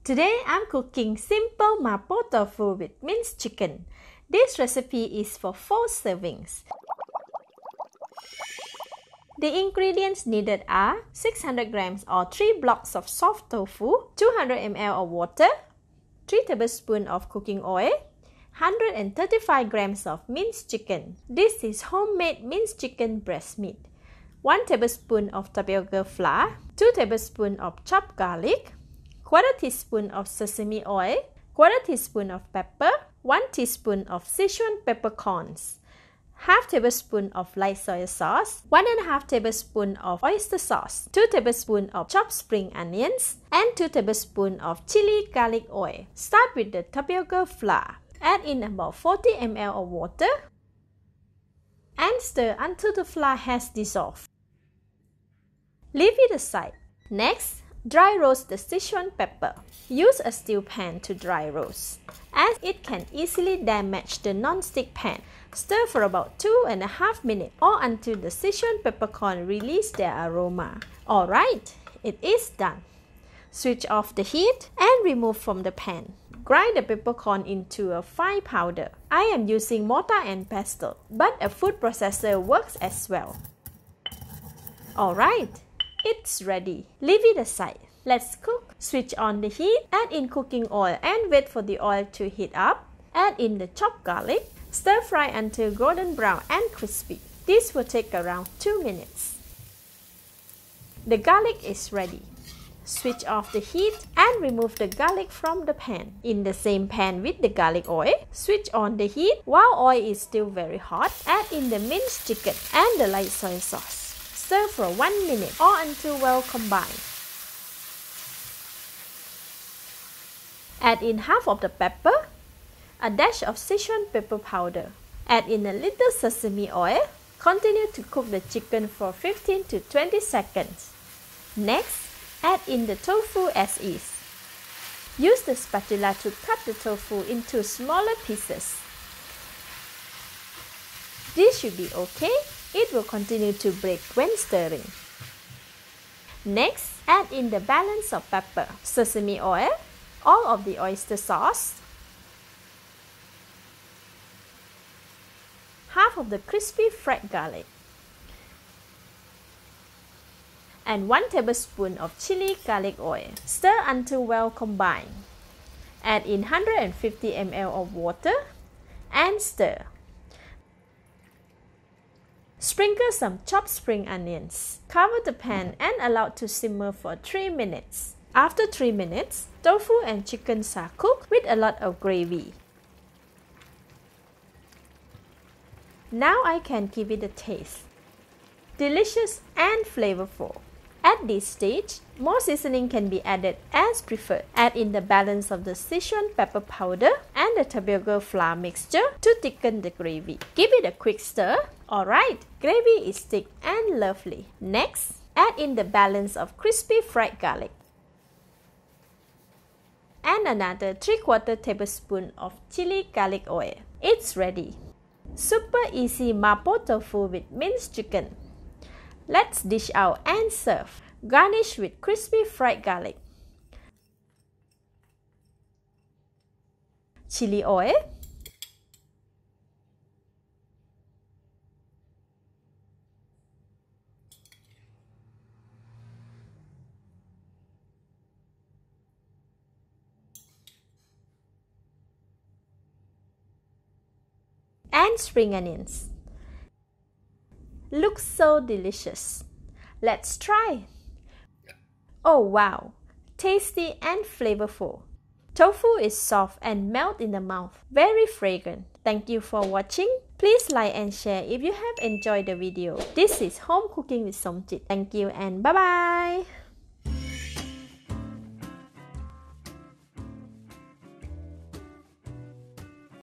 Today I'm cooking simple mapo tofu with minced chicken. This recipe is for 4 servings. The ingredients needed are 600 grams or 3 blocks of soft tofu, 200 ml of water, 3 tablespoons of cooking oil, 135 grams of minced chicken. This is homemade minced chicken breast meat. 1 tablespoon of tapioca flour, 2 tablespoons of chopped garlic, 1/4 teaspoon of sesame oil, 1/4 teaspoon of pepper, 1 teaspoon of Sichuan peppercorns, 1/2 tablespoon of light soy sauce, 1.5 tablespoon of oyster sauce, 2 tablespoons of chopped spring onions, and 2 tablespoons of chili garlic oil. Start with the tapioca flour. Add in about 40 ml of water and stir until the flour has dissolved. Leave it aside. Next, dry roast the Sichuan pepper. Use a steel pan to dry roast, as it can easily damage the non-stick pan. Stir for about 2.5 minutes or until the Sichuan peppercorn release their aroma. Alright, it is done. Switch off the heat and remove from the pan. Grind the peppercorn into a fine powder. I am using mortar and pestle, but a food processor works as well. Alright, it's ready. Leave it aside. Let's cook. Switch on the heat, add in cooking oil and wait for the oil to heat up. Add in the chopped garlic. Stir fry until golden brown and crispy. This will take around 2 minutes. The garlic is ready. Switch off the heat and remove the garlic from the pan. In the same pan with the garlic oil, switch on the heat. While oil is still very hot, add in the minced chicken and the light soy sauce. Stir for 1 minute or until well combined. Add in half of the pepper, a dash of Sichuan pepper powder. Add in a little sesame oil. Continue to cook the chicken for 15 to 20 seconds. Next, add in the tofu as is. Use the spatula to cut the tofu into smaller pieces. This should be okay. It will continue to break when stirring. Next, add in the balance of pepper, sesame oil, all of the oyster sauce, half of the crispy fried garlic, and 1 tablespoon of chili garlic oil. Stir until well combined. Add in 150 ml of water and stir. Sprinkle some chopped spring onions. Cover the pan and allow to simmer for 3 minutes. After 3 minutes, tofu and chickens are cooked with a lot of gravy. Now I can give it a taste. Delicious and flavorful. At this stage, more seasoning can be added as preferred. Add in the balance of the Sichuan pepper powder and the tapioca flour mixture to thicken the gravy. Give it a quick stir. Alright, gravy is thick and lovely. Next, add in the balance of crispy fried garlic and another 3/4 tablespoon of chili garlic oil. It's ready. Super easy mapo tofu with minced chicken. Let's dish out and serve. Garnish with crispy fried garlic, chili oil, and spring onions. Looks so delicious. Let's try. Oh wow, tasty and flavorful. Tofu is soft and melt in the mouth. Very fragrant. Thank you for watching. Please like and share if you have enjoyed the video. This is Home Cooking with Somjit. Thank you and bye bye.